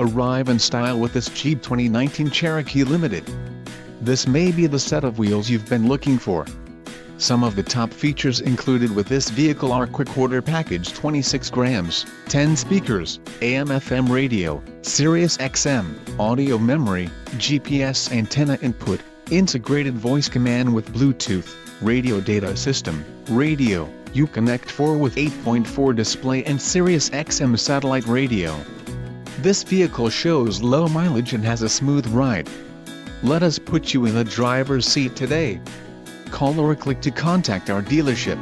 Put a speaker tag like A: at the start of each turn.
A: Arrive in style with this Jeep 2019 Cherokee Limited. This may be the set of wheels you've been looking for. Some of the top features included with this vehicle are quick order package 26 grams, 10 speakers, AM/FM radio, Sirius XM, audio memory, GPS antenna input, integrated voice command with Bluetooth, radio data system, radio, Uconnect 4 with 8.4 display and Sirius XM satellite radio. This vehicle shows low mileage and has a smooth ride. Let us put you in the driver's seat today. Call or click to contact our dealership.